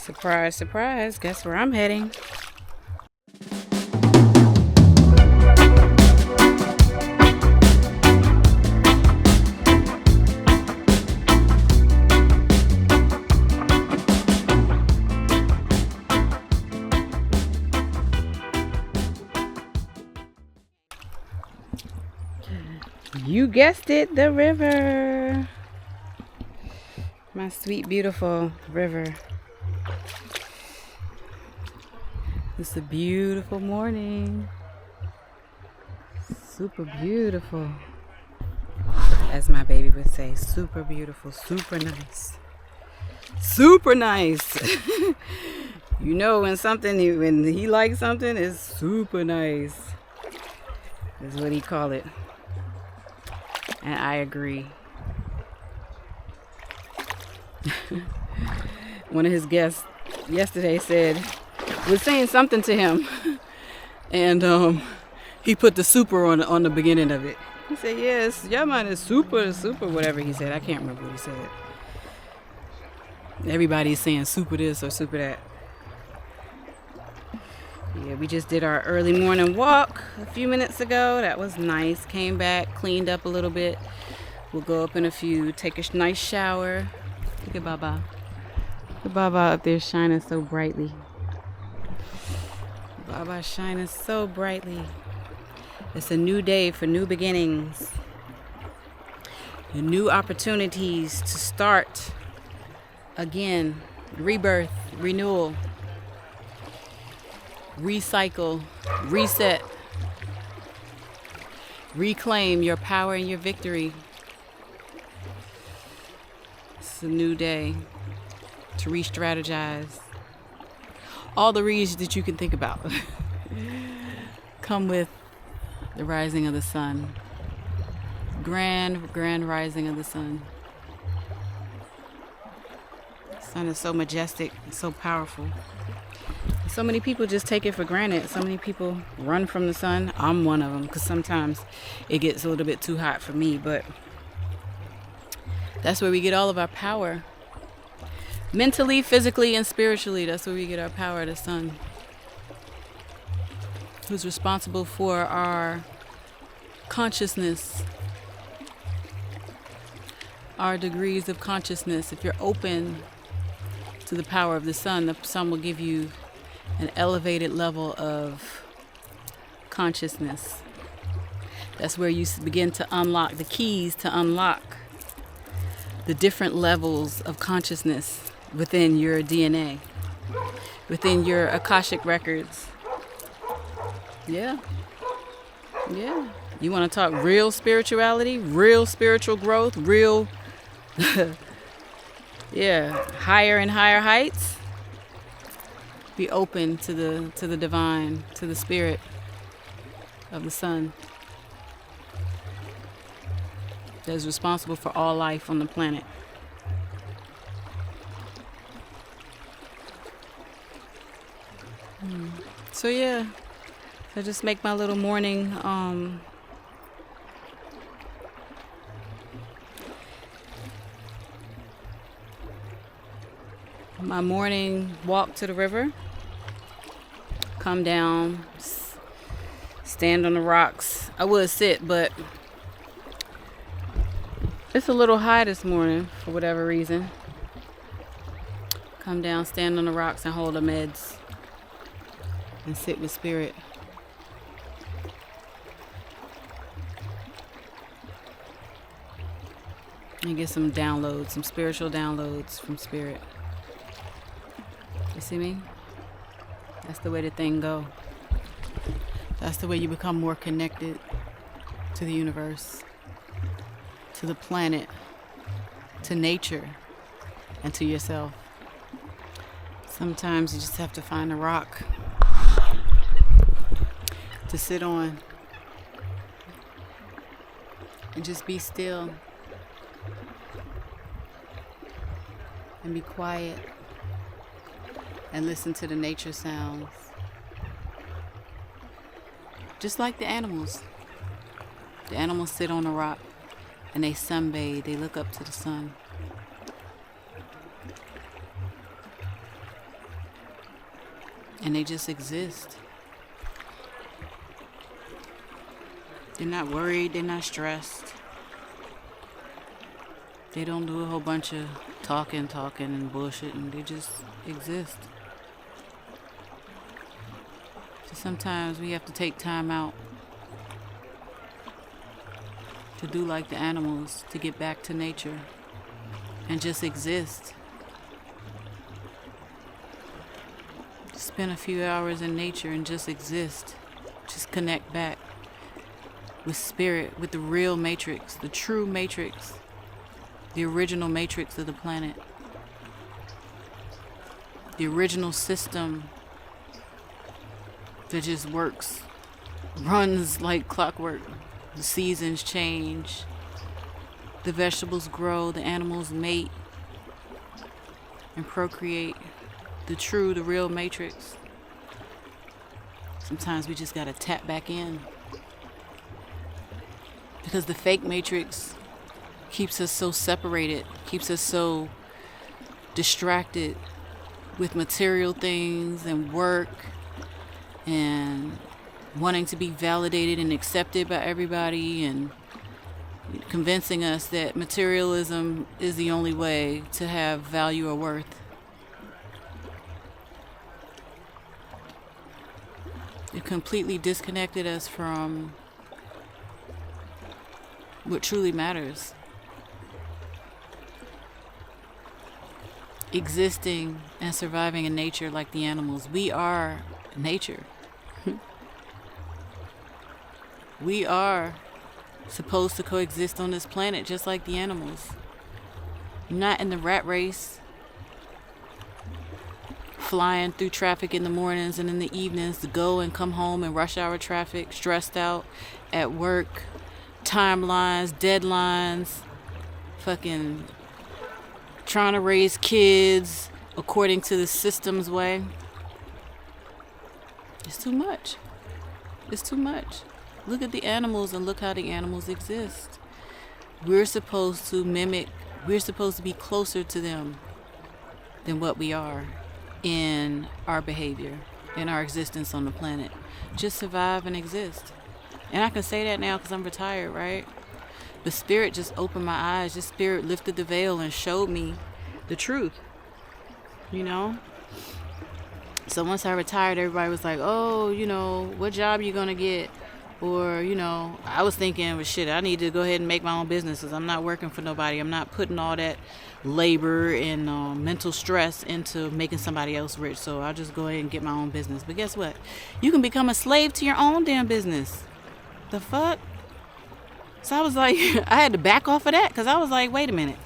Surprise, surprise. Guess where I'm heading? You guessed it, the river. My sweet, beautiful river. It's a beautiful morning. Super beautiful. As my baby would say, super beautiful, super nice. Super nice. You know when he likes something, it's super nice. Is what he call it. And I agree. One of his guests yesterday was saying something to him, and he put the super on the beginning of it. He said, "Yes, your mind is super, whatever he said." I can't remember what he said. Everybody's saying super this or super that. Yeah, we just did our early morning walk a few minutes ago. That was nice. Came back, cleaned up a little bit. We'll go up in a few, take a nice shower. Look at Baba. Look at Baba up there shining so brightly. Baba shining so brightly. It's a new day for new beginnings. New opportunities to start again. Rebirth, renewal. Recycle, reset, reclaim your power and your victory. It's a new day to re-strategize. All the reasons that you can think about come with the rising of the sun. Grand rising of the sun. The sun is so majestic and so powerful. So many people just take it for granted. So many people run from the sun. I'm one of them, because sometimes it gets a little bit too hot for me, but that's where we get all of our power. Mentally, physically, and spiritually, that's where we get our power, the sun. Who's responsible for our consciousness, our degrees of consciousness. If you're open to the power of the sun will give you an elevated level of consciousness. That's where you begin to unlock the keys to unlock the different levels of consciousness within your DNA, within your Akashic records. Yeah. You want to talk real spirituality, real spiritual growth, real, higher and higher heights? Be open to the divine, to the spirit of the sun that is responsible for all life on the planet. So I just make my little morning my morning walk to the river. Come down, stand on the rocks. I would sit, but it's a little high this morning for whatever reason. Come down, stand on the rocks, and hold the meds and sit with spirit. And get some downloads, some spiritual downloads from spirit. You see me? That's the way the thing go. That's the way you become more connected to the universe, to the planet, to nature, and to yourself. Sometimes you just have to find a rock to sit on and just be still and be quiet and listen to the nature sounds. Just like the animals. The animals sit on a rock and they sunbathe. They look up to the sun. And they just exist. They're not worried, they're not stressed. They don't do a whole bunch of talking and bullshit, and they just exist. So sometimes we have to take time out to do like the animals, to get back to nature and just exist. Spend a few hours in nature and just exist. Just connect back with spirit, with the real matrix, the true matrix, the original matrix of the planet, the original system that just works, runs like clockwork. The seasons change, the vegetables grow, the animals mate and procreate. The real matrix. Sometimes we just gotta tap back in, because the fake matrix keeps us so separated, keeps us so distracted with material things and work and wanting to be validated and accepted by everybody, and convincing us that materialism is the only way to have value or worth. It completely disconnected us from what truly matters. Existing and surviving in nature like the animals. We are nature. We are supposed to coexist on this planet just like the animals. Not in the rat race, flying through traffic in the mornings and in the evenings to go and come home in rush hour traffic, stressed out at work, timelines, deadlines, fucking trying to raise kids according to the system's way. It's too much. It's too much. Look at the animals and look how the animals exist. We're supposed to mimic, we're supposed to be closer to them than what we are in our behavior, in our existence on the planet. Just survive and exist. And I can say that now because I'm retired, right? The spirit just opened my eyes. Just spirit lifted the veil and showed me the truth, you know? So once I retired, everybody was like, oh, you know, what job you gonna get? Or, you know, I was thinking, well, shit, I need to go ahead and make my own business because I'm not working for nobody. I'm not putting all that labor and mental stress into making somebody else rich. So I'll just go ahead and get my own business. But guess what? You can become a slave to your own damn business. The fuck? So I was like, I had to back off of that because I was like, wait a minute.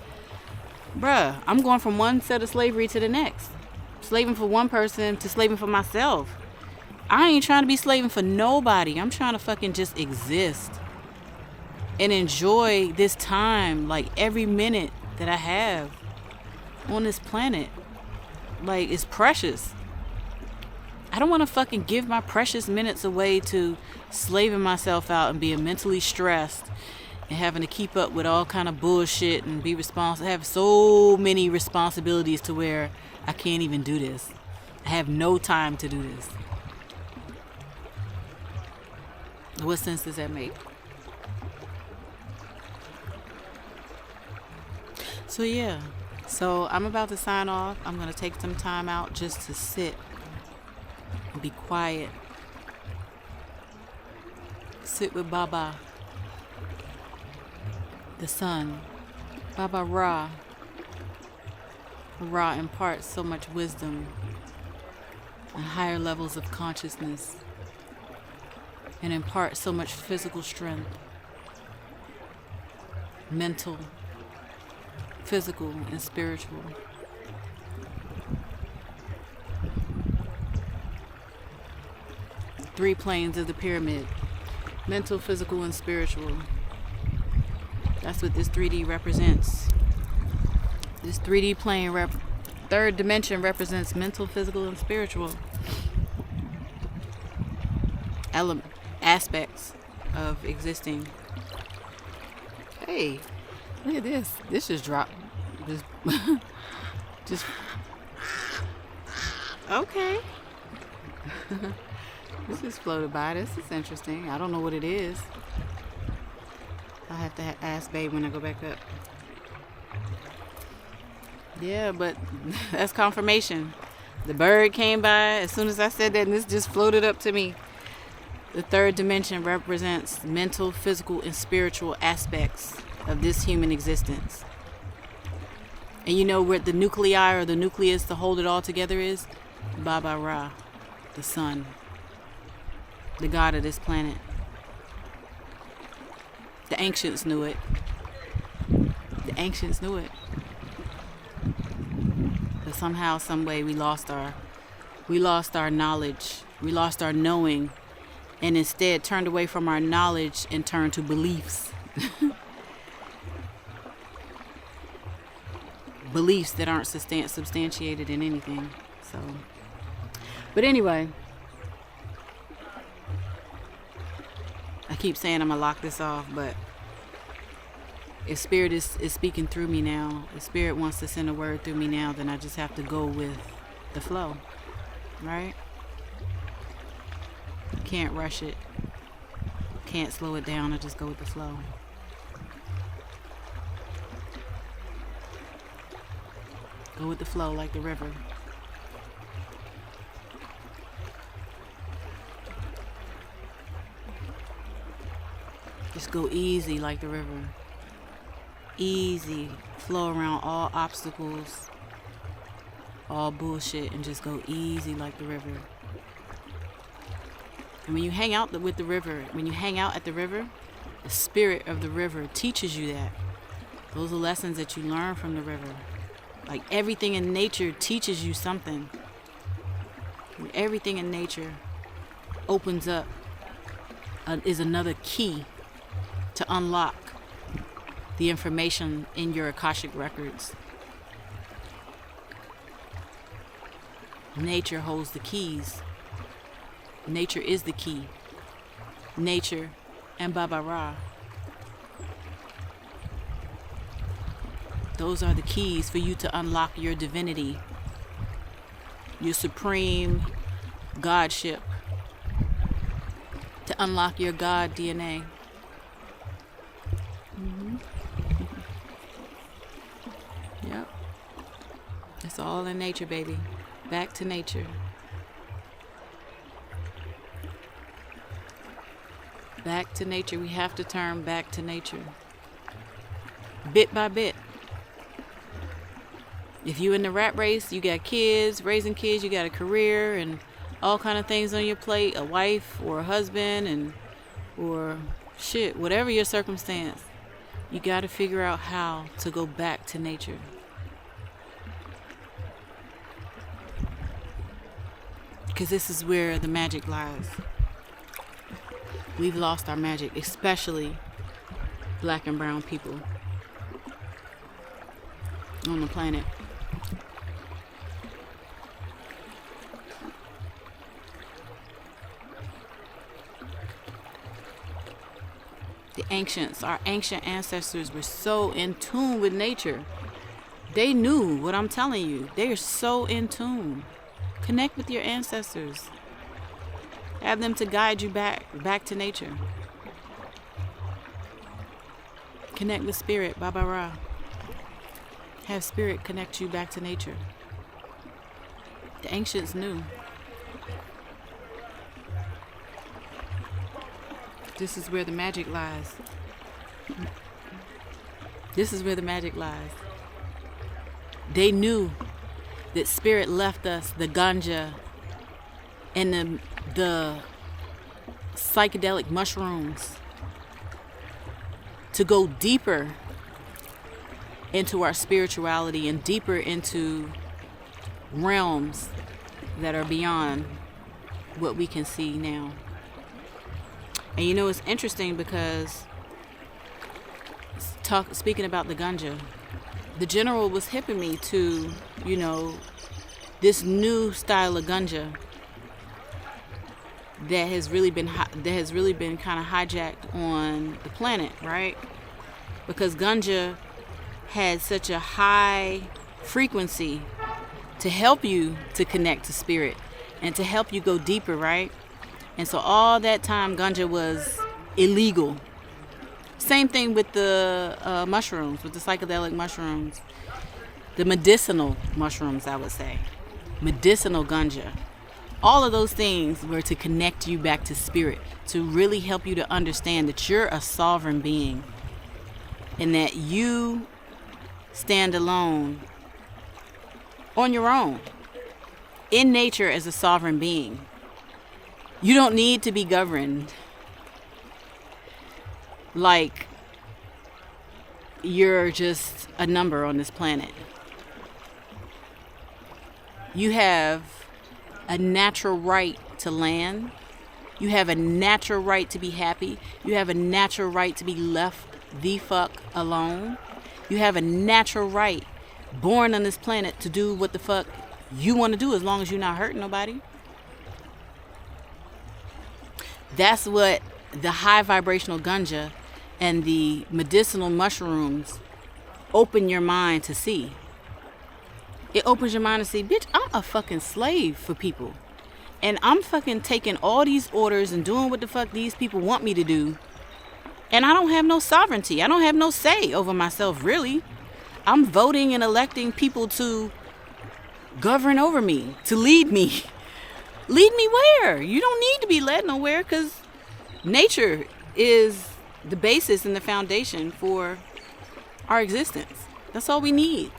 Bruh, I'm going from one set of slavery to the next. Slaving for one person to slaving for myself. I ain't trying to be slaving for nobody. I'm trying to fucking just exist and enjoy this time, like every minute that I have on this planet. Like, it's precious. I don't want to fucking give my precious minutes away to slaving myself out and being mentally stressed and having to keep up with all kind of bullshit and be responsible. I have so many responsibilities to where I can't even do this. I have no time to do this. What sense does that make? So yeah, so I'm about to sign off. I'm going to take some time out just to sit and be quiet. Sit with Baba, the sun, Baba Ra. Ra imparts so much wisdom and higher levels of consciousness, and impart so much physical strength, mental, physical, and spiritual. Three planes of the pyramid: mental, physical, and spiritual. That's what this 3D represents. This 3D plane, third dimension, represents mental, physical, and spiritual aspects of existing. Hey, look at this. This just dropped. Just okay. This just floated by. This is interesting. I don't know what it is. I'll have to ask Babe when I go back up. Yeah, but that's confirmation. The bird came by as soon as I said that, and this just floated up to me. The third dimension represents mental, physical, and spiritual aspects of this human existence. And you know where the nuclei or the nucleus to hold it all together is? Baba Ra, the sun, the god of this planet. The ancients knew it. The ancients knew it. But somehow, some way, we lost our knowledge. We lost our knowing, and instead turned away from our knowledge and turned to beliefs. Beliefs that aren't substantiated in anything. So, but anyway, I keep saying I'm gonna lock this off, but if Spirit is speaking through me now, if Spirit wants to send a word through me now, then I just have to go with the flow, right? Can't rush it, can't slow it down. I just go with the flow. Go with the flow like the river. Just go easy like the river. Easy. Flow around all obstacles, all bullshit, and just go easy like the river. And when you hang out with the river, when you hang out at the river, the spirit of the river teaches you that. Those are lessons that you learn from the river. Like everything in nature teaches you something. And everything in nature opens up, is another key to unlock the information in your Akashic records. Nature holds the keys. Nature is the key. Nature and Baba Ra. Those are the keys for you to unlock your divinity, your supreme godship, to unlock your God DNA. Yep. It's all in nature, baby. Back to nature. Back to nature. We have to turn back to nature. Bit by bit. If you in the rat race, you got kids, raising kids, you got a career and all kind of things on your plate, a wife or a husband or shit, whatever your circumstance, you got to figure out how to go back to nature. Because this is where the magic lies. We've lost our magic, especially black and brown people on the planet. The ancients, our ancient ancestors were so in tune with nature. They knew what I'm telling you. They are so in tune. Connect with your ancestors. Have them to guide you back to nature. Connect with spirit, Baba Ra. Have spirit connect you back to nature. The ancients knew. This is where the magic lies. This is where the magic lies. They knew that spirit left us the ganja and the psychedelic mushrooms to go deeper into our spirituality and deeper into realms that are beyond what we can see now. And you know, it's interesting because speaking about the ganja, the general was hipping me to, you know, this new style of ganja that has really been kind of hijacked on the planet, right? Because ganja had such a high frequency to help you to connect to spirit. and to help you go deeper, right? And so all that time, ganja was illegal. Same thing with the mushrooms, with the psychedelic mushrooms. The medicinal mushrooms, I would say. Medicinal ganja. All of those things were to connect you back to spirit, to really help you to understand that you're a sovereign being and that you stand alone on your own in nature as a sovereign being. You don't need to be governed like you're just a number on this planet. You have a natural right to land. You have a natural right to be happy. You have a natural right to be left the fuck alone. You have a natural right, born on this planet, to do what the fuck you want to do as long as you're not hurting nobody. That's what the high vibrational ganja and the medicinal mushrooms open your mind to see. It opens your mind to see, bitch, I'm a fucking slave for people. And I'm fucking taking all these orders and doing what the fuck these people want me to do. And I don't have no sovereignty. I don't have no say over myself, really. I'm voting and electing people to govern over me, to lead me. Lead me where? You don't need to be led nowhere, because nature is the basis and the foundation for our existence. That's all we need.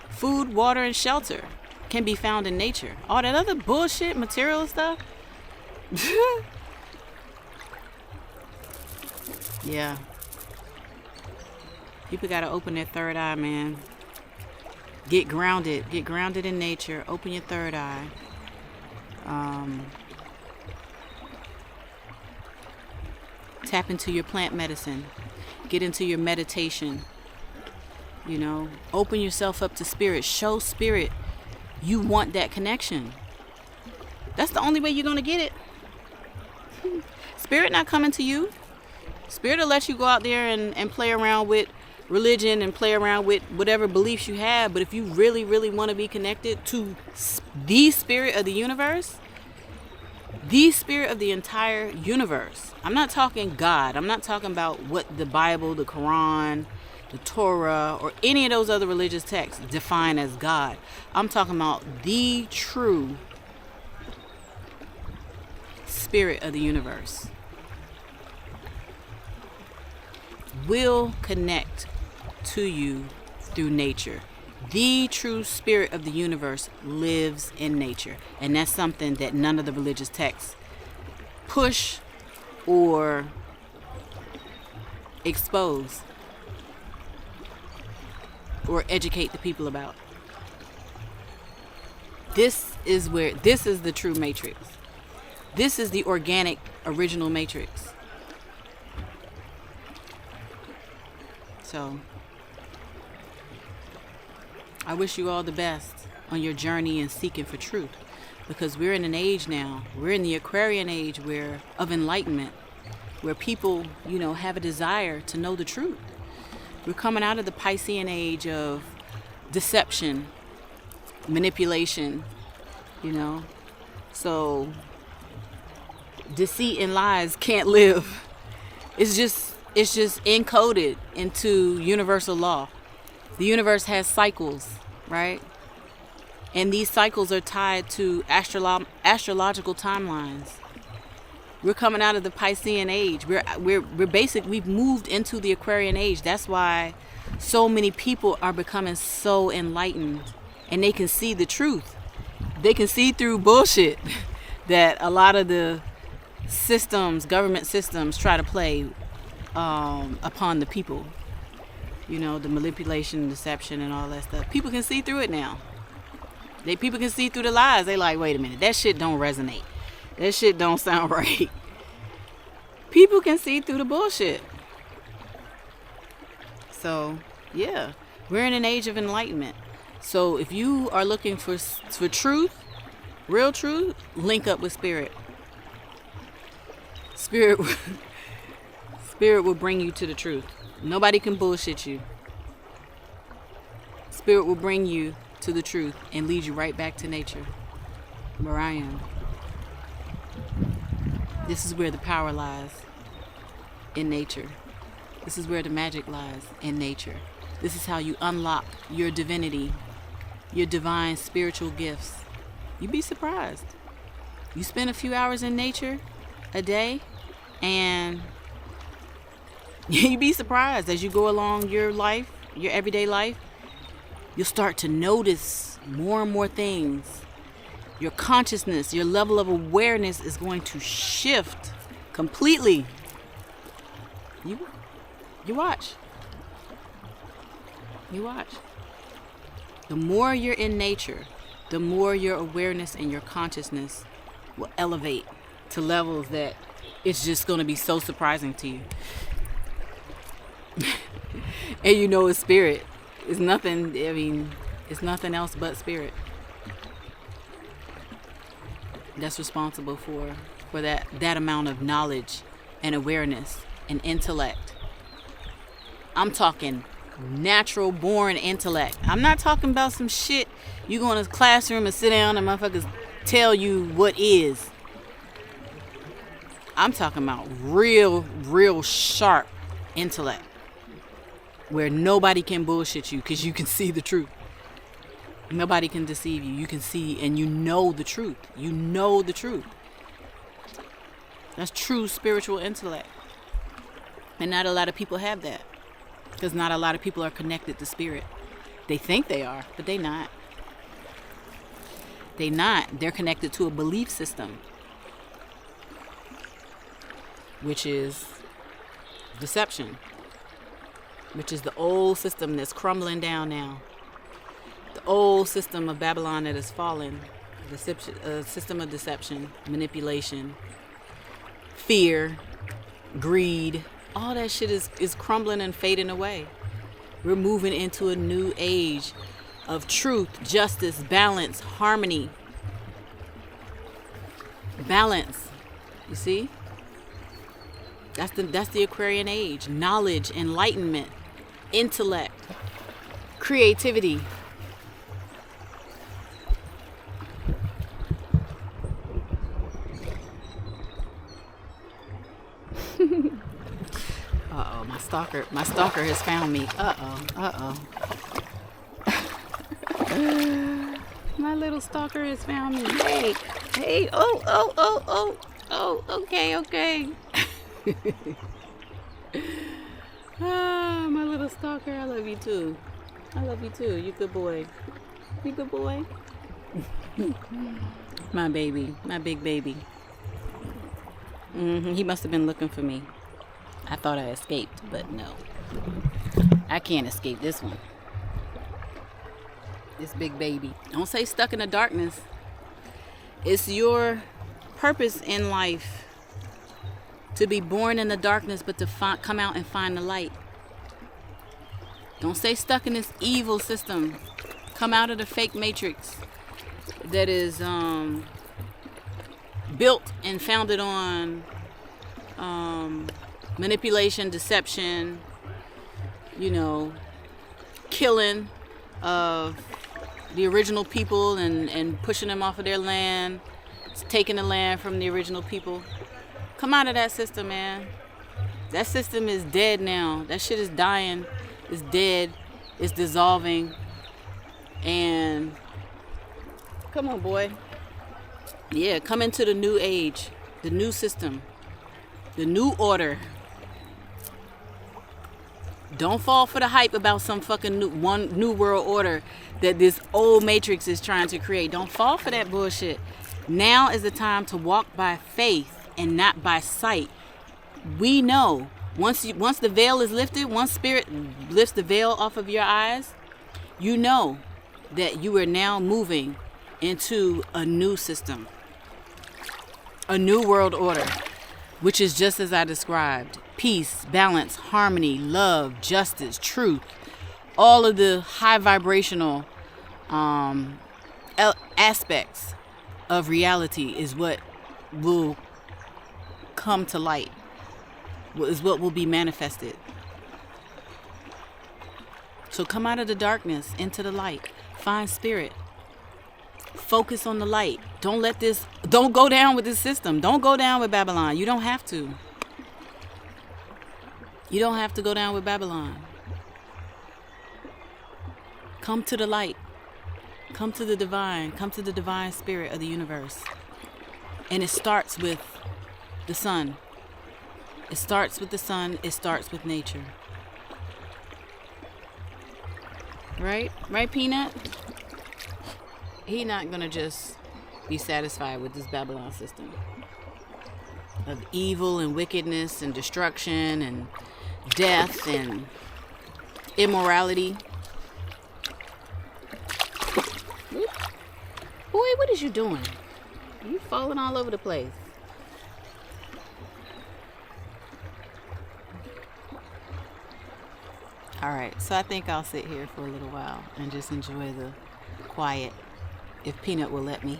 Food, water, and shelter can be found in nature. All that other bullshit, material stuff. Yeah. People gotta open their third eye, man. Get grounded. Get grounded in nature. Open your third eye. Tap into your plant medicine. Get into your meditation. You know, open yourself up to spirit. Show spirit you want that connection. That's the only way you're going to get it. Spirit not coming to you. Spirit will let you go out there and play around with religion and play around with whatever beliefs you have. But if you really, really want to be connected to the spirit of the universe, the spirit of the entire universe. I'm not talking God. I'm not talking about what the Bible, the Quran, the Torah, or any of those other religious texts define as God. I'm talking about the true spirit of the universe. Will connect to you through nature. The true spirit of the universe lives in nature. And that's something that none of the religious texts push or expose or educate the people about. This is the true matrix. This is the organic original matrix. So I wish you all the best on your journey in seeking for truth, because we're in an age now, we're in the Aquarian age of enlightenment, where people, have a desire to know the truth. We're coming out of the Piscean age of deception, manipulation, so deceit and lies can't live. It's just encoded into universal law. The universe has cycles, right? And these cycles are tied to astrological timelines. We're coming out of the Piscean age. We've moved into the Aquarian age. That's why so many people are becoming so enlightened, and they can see the truth. They can see through bullshit that a lot of the government systems try to play upon the people. The manipulation, deception, and all that stuff. People can see through it now. People can see through the lies. They like, wait a minute, that shit don't resonate. That shit don't sound right. People can see through the bullshit. So, yeah, we're in an age of enlightenment. So if you are looking for truth, real truth, link up with spirit. Spirit will bring you to the truth. Nobody can bullshit you. Spirit will bring you to the truth and lead you right back to nature, where I am. This is where the power lies, in nature. This is where the magic lies, in nature. This is how you unlock your divinity, your divine spiritual gifts. You'd be surprised. You spend a few hours in nature a day, and you'd be surprised as you go along your life, your everyday life. You'll start to notice more and more things. Your consciousness, your level of awareness is going to shift completely. You watch. You watch. The more you're in nature, the more your awareness and your consciousness will elevate to levels that it's just going to be so surprising to you. And you know it's spirit. It's nothing, I mean, it's nothing else but spirit that's responsible for that amount of knowledge and awareness and intellect. I'm talking natural born intellect. I'm not talking about some shit you go in a classroom and sit down and motherfuckers tell you what is. I'm talking about real sharp intellect where nobody can bullshit you because you can see the truth. Nobody can deceive you. You can see and you know the truth. You know the truth. That's true spiritual intellect. And not a lot of people have that. Because not a lot of people are connected to spirit. They think they are, but they not. They not. They're connected to a belief system, which is deception, which is the old system that's crumbling down now. The old system of Babylon that has fallen. The system of deception, manipulation, fear, greed. All that shit is crumbling and fading away. We're moving into a new age of truth, justice, balance, harmony. Balance. You see? That's the Aquarian age. Knowledge, enlightenment, intellect, creativity. Uh-oh, my stalker has found me. Uh-oh. My little stalker has found me. Hey, oh, okay. My little stalker, I love you too. You good boy. My baby, my big baby. He must have been looking for me. I thought I escaped, but no. I can't escape this one. This big baby. Don't say stuck in the darkness. It's your purpose in life to be born in the darkness, but to come out and find the light. Don't stay stuck in this evil system. Come out of the fake matrix that is built and founded on manipulation, deception, killing of the original people and pushing them off of their land, taking the land from the original people. Come out of that system, man. That system is dead now. That shit is dying. It's dead. It's dissolving. And come on, boy. Yeah, come into the new age, the new system, the new order. Don't fall for the hype about some fucking new world order that this old matrix is trying to create. Don't fall for that bullshit. Now is the time to walk by faith and not by sight. We know once the veil is lifted, once spirit lifts the veil off of your eyes, you know that you are now moving into a new system, a new world order, which is just as I described. Peace, balance, harmony, love, justice, truth, all of the high vibrational aspects of reality is what will come to light, is what will be manifested. So come out of the darkness into the light. Find spirit. Focus on the light. Don't go down with this system. Don't go down with Babylon. You don't have to. You don't have to go down with Babylon. Come to the light. Come to the divine. Come to the divine spirit of the universe. And it starts with the sun. It starts with the sun. It starts with nature. Right? Right, Peanut? He not gonna just be satisfied with this Babylon system of evil and wickedness and destruction and death and immorality. Boy, what is you doing? You falling all over the place. Alright, so I think I'll sit here for a little while and just enjoy the quiet, if Peanut will let me.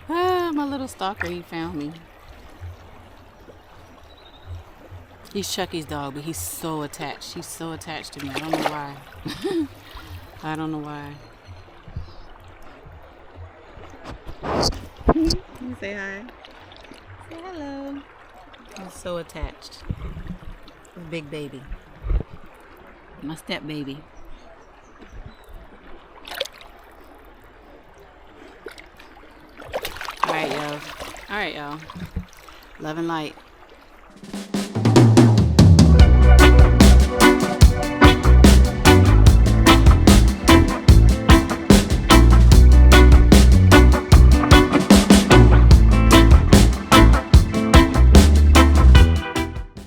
My little stalker, he found me. He's Chucky's dog, but he's so attached. He's so attached to me. I don't know why. I don't know why. Can you say hi? Say hello. He's so attached. Big baby. My step baby. Alright, y'all. Love and light.